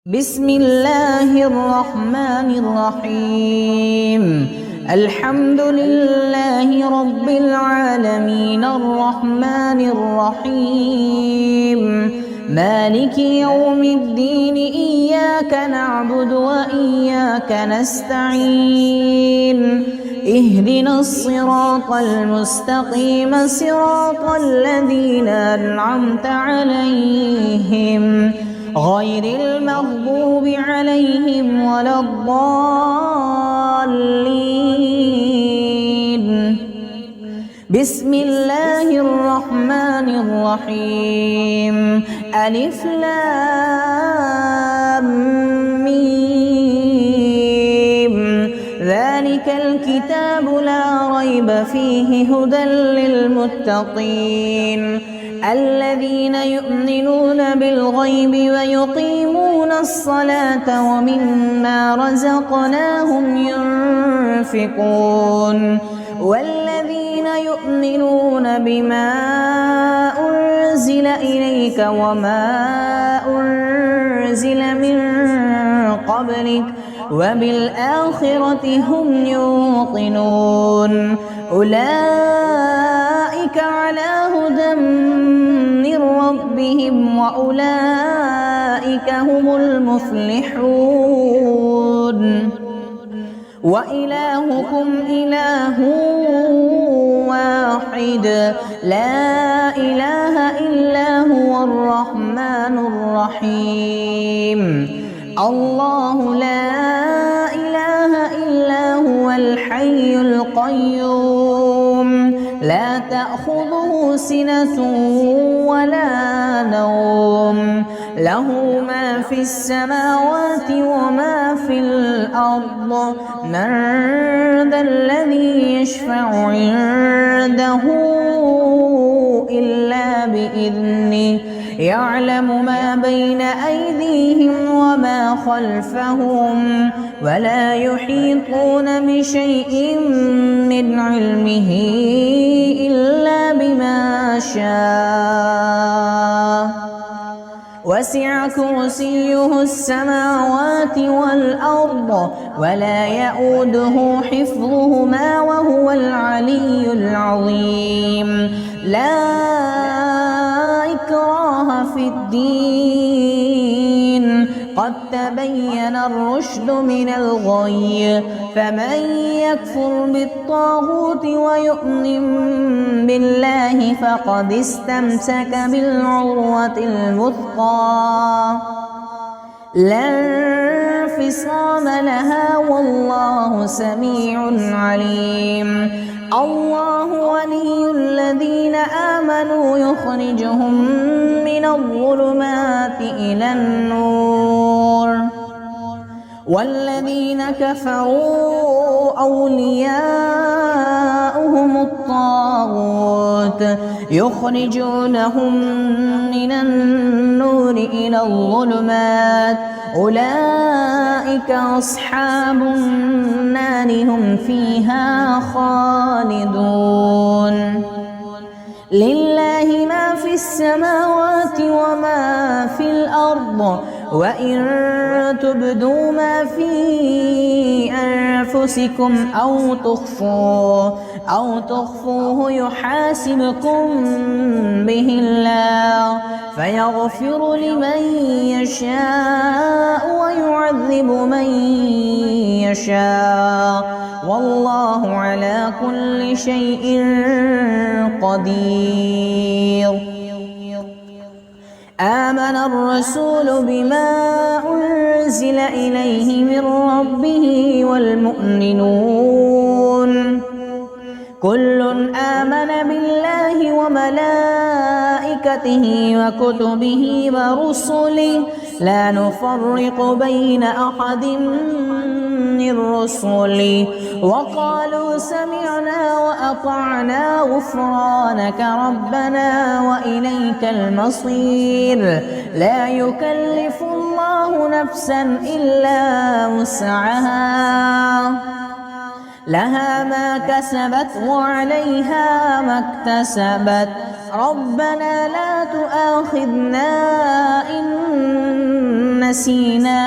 بسم الله الرحمن الرحيم. الحمد لله رب العالمين الرحمن الرحيم مالك يوم الدين إياك نعبد وإياك نستعين اهدنا الصراط المستقيم صراط الذين أنعمت عليهم غير المغضوب عليهم ولا الضالين. بسم الله الرحمن الرحيم. ألف لام ميم ذلك الكتاب لا ريب فيه هدى للمتقين الذين يؤمنون بالغيب ويقيمون الصلاة ومما رزقناهم ينفقون والذين يؤمنون بما أنزل إليك وما أنزل من قبلك وبالآخرة هم يوقنون أولئك على هدى من ربهم وأولئك هم المفلحون. وإلهكم إله واحد لا إله إلا هو الرحمن الرحيم. الله لا إله إلا هو الحي القيوم لا تأخذه سنة ولا نوم له ما في السماوات وما في الأرض من ذا الذي يشفع عنده إلا بإذنه يعلم ما بين أيديهم وما خلفهم ولا يحيطون بشيء من علمه إلا بما شاء وسع كرسيه السماوات والأرض ولا يؤوده حفظهما وهو العلي العظيم. لا إكراه في الدين قد تبين الرشد من الغي فمن يكفر بالطاغوت ويؤمن بالله فقد استمسك بالعروة الوثقى لا انفصام لها والله سميع عليم. الله ولي الذين آمنوا يخرجهم من الظلمات إلى النور والذين كفروا أولياؤهم الطاغوت يخرجونهم من النور إلى الظلمات أولئك أصحاب النار هم فيها خالدون. لله ما في السماوات وما في الأرض وإن تبدوا ما في أنفسكم أو تخفوه يحاسبكم به الله فيغفر لمن يشاء ويعذب من يشاء والله على كل شيء قدير. آمن الرسول بما أنزل إليه من ربه والمؤمنون كل آمن بالله وملائكته وكتبه ورسله لا نفرق بين أحد من رسله وقالوا سمعنا وأطعنا غفرانك ربنا وإليك المصير. لا يكلف الله نفسا إلا وسعها لها ما كسبت وعليها ما اكتسبت ربنا لا تؤاخذنا إن نسينا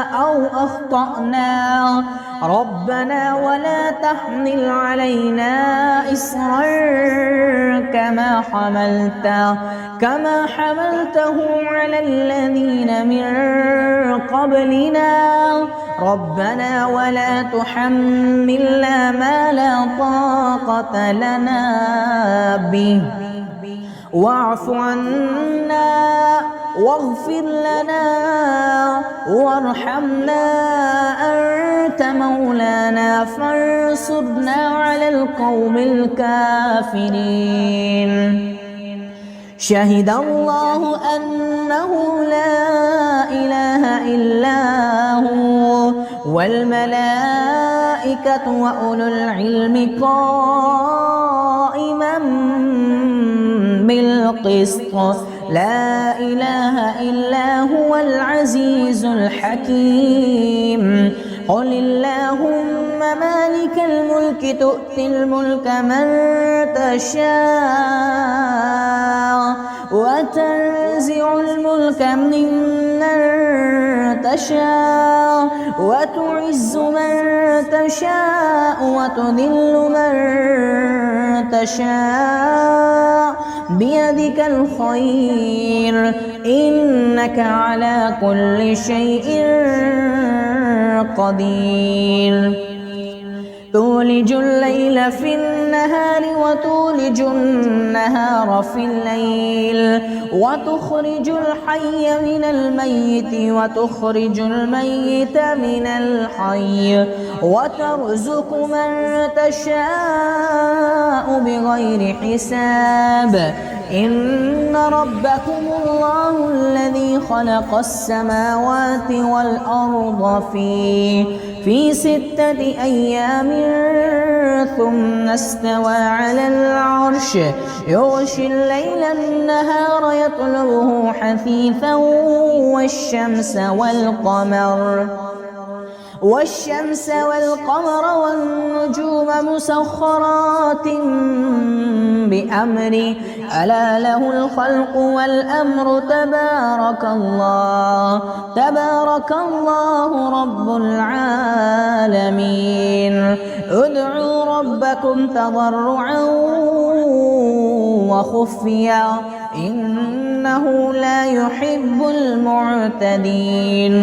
أو أخطأنا ربنا ولا تحمل علينا إصرا كما حملته على الذين من قبلنا ربنا ولا تحملنا ما لا طاقة لنا به واعف عنا واغفر لنا وارحمنا أنت مولانا فانصرنا على القوم الكافرين شهد الله أنه لا إله إلا هو والملائكة وأولو العلم قائما بالقسط لا إله إلا هو العزيز الحكيم قل اللهم مالك الملك تؤتي الملك من تشاء وتنزع الملك ممن تشاء وتعز من تشاء وتذل من تشاء بيدك الخير إنك على كل شيء قدير تولج الليل في النهار وتولج النهار في الليل وتخرج الحي من الميت وتخرج الميت من الحي وترزق من تشاء بغير حساب إن ربكم الله الذي خلق السماوات والأرض في 6 أيام ثم استوى على العرش يغشي الليل النهار يطلبه حثيثا والشمس والقمر والنجوم مسخرات بأمره ألا له الخلق والأمر تبارك الله رب العالمين ادعوا ربكم تضرعا وخفيا إنه لا يحب المعتدين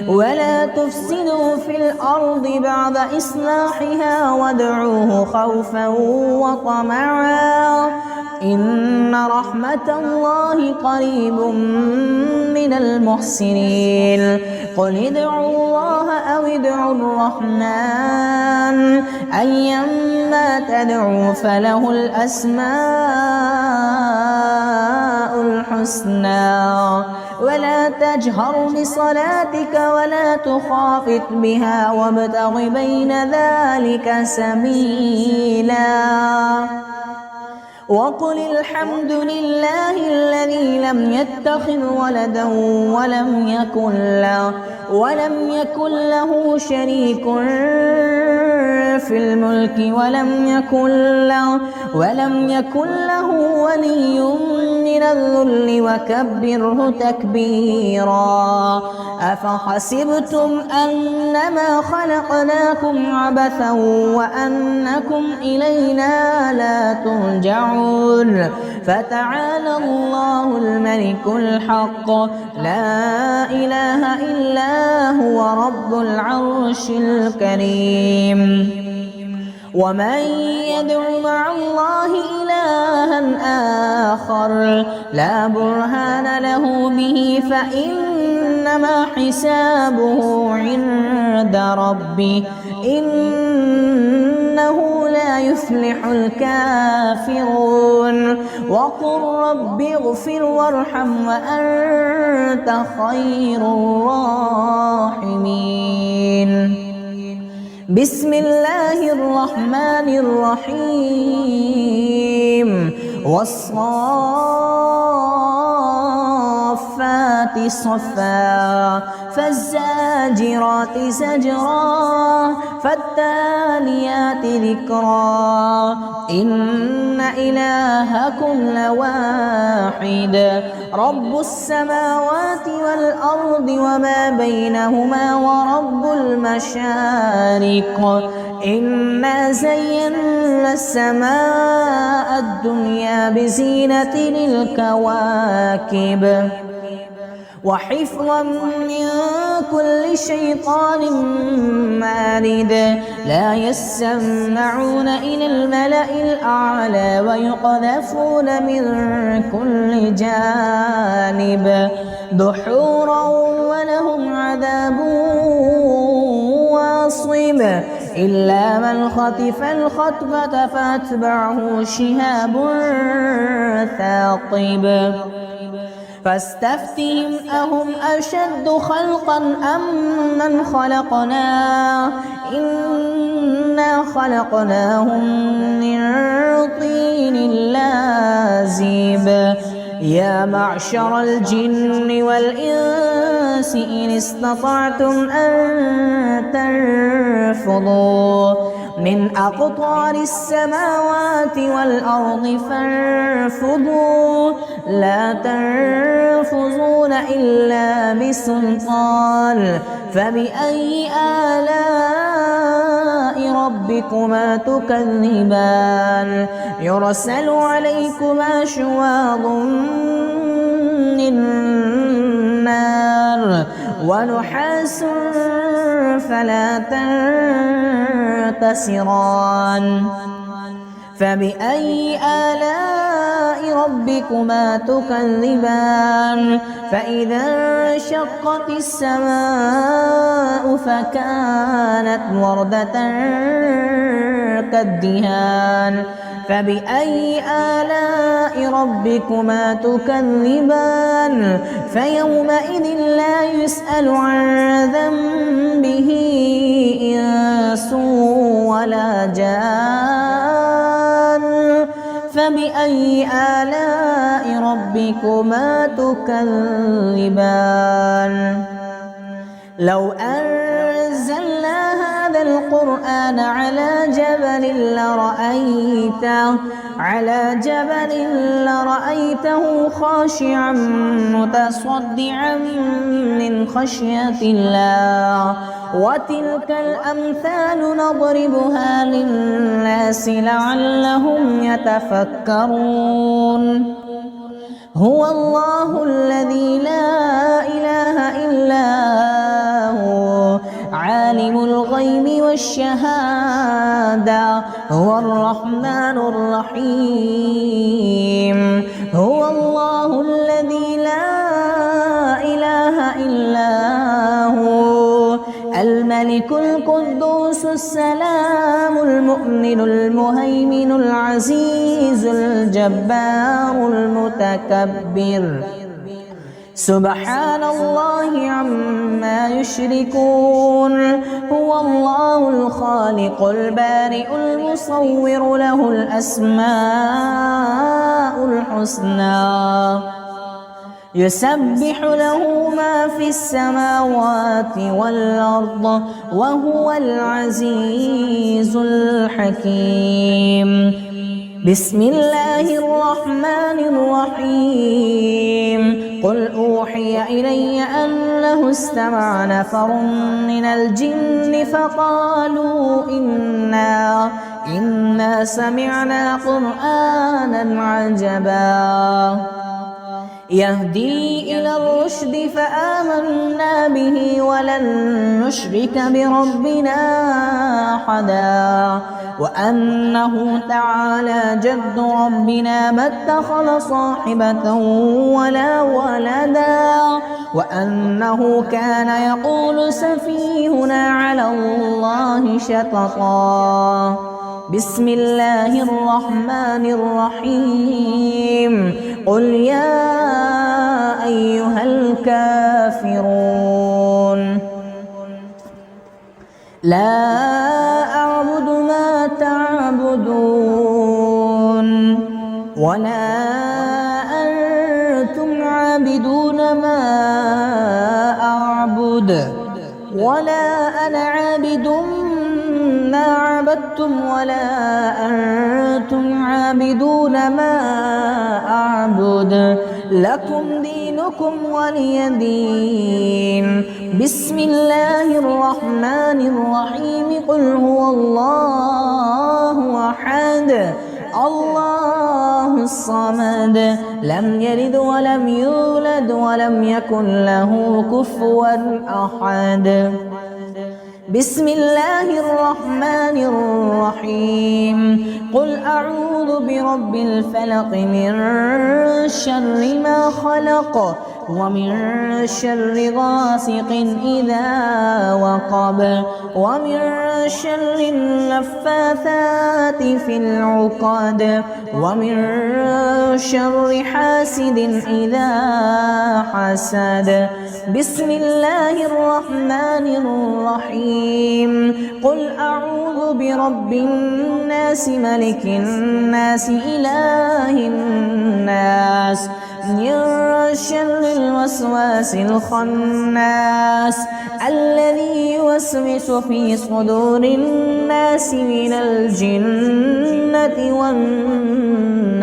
ولا تفسدوا في الأرض بعد إصلاحها وادعوه خوفا وطمعا إن رحمة الله قريب من المحسنين قل ادعوا الله أو ادعوا الرحمن أيما تدعوا فله الأسماء الحسنى ولا تجهر بصلاتك ولا تخافت بها وابتغ بين ذلك سبيلا وقل الحمد لله الذي لم يتخذ ولدا ولم يكن له شريك في الملك ولم يكن له ولي من الذل وكبره تكبيرا أفحسبتم أنما خلقناكم عبثا وأنكم إلينا لا ترجعون فتعالى الله الملك الحق لا إله إلا هو رب العرش الكريم ومن يدع مع الله إلها آخر لا برهان له به فإنما حسابه عند ربه إنه لا يفلح الكافرون وقل رب اغفر وارحم وأنت خير الراحمين بسم الله الرحمن الرحيم والصافات والصافات صفا فالزاجرات زجرا فالتاليات ذكرا إن إلهكم لواحد رب السماوات والأرض وما بينهما ورب المشارق إنا زينا السماء الدنيا بزينة للكواكب وحفظا من كل شيطان مارد لا يسمعون إلى الملأ الأعلى ويقذفون من كل جانب دحورا ولهم عذاب واصب إلا من خطف الخطفة فأتبعه شهاب ثاقب فاستفتهم أهم أشد خلقا أم من خلقنا إنا خلقناهم من طين لازب يا معشر الجن والإنس إن استطعتم أن تنفضوا من أقطار السماوات والأرض فانفضوا لا تنفذون إلا بسلطان فبأي آلاء ربكما تكذبان يرسل عليكما شواظ من نار ونحاس فلا تنتصران فبأي آلاء ربكما تكذبان فإذا انشقت السماء فكانت وردة كالدهان فبأي آلاء ربكما تكذبان فيومئذ لا يسأل عن ذنبه إنس ولا جان فبأي آلاء ربكما تكذبان لو أنزلنا هذا القرآن على جبل لرأيته خاشعا متصدعا من خشية الله وتلك الأمثال نضربها للناس لعلهم يتفكرون هو الله الذي لا إله إلا هو عالم الغيب والشهادة هو الرحمن الرحيم هو الله الذي لا إله إلا هو الملك القدوس السلام المؤمن المهيمن العزيز الجبار المتكبر سبحان الله عما يشركون هو الله الخالق البارئ المصور له الأسماء الحسنى يسبح له ما في السماوات والأرض وهو العزيز الحكيم بسم الله الرحمن الرحيم قل أوحي إلي أنه استمع نفر من الجن فقالوا إنا سمعنا قرآنا عجبا يهدي إلى الرشد فآمنا به ولن نشرك بربنا أحدا وأنه تعالى جد ربنا ما اتخذ صاحبة ولا ولدا وأنه كان يقول سفيهنا على الله شططا بسم الله الرحمن الرحيم قل يا أيها الكافرون لا أعبد ما تعبدون ولا أنتم عابدون ما ولا أنا عابد ما عبدتم ولا أنتم عابدون ما أعبد لكم دينكم ولي دين. بسم الله الرحمن الرحيم. قل هو الله أحد الله الصمد لم يلد ولم يولد ولم يكن له كفوا أحد. بسم الله الرحمن الرحيم. قل أعوذ برب الفلق من شر ما خلق ومن شر غاسق إذا وقب ومن شر النفاثات في العقد ومن شر حاسد إذا حسد. بسم الله الرحمن الرحيم. قل أعوذ برب الناس ملك الناس إله الناس من شر الوسواس الخناس الذي يوسوس في صدور الناس من الجنة والناس.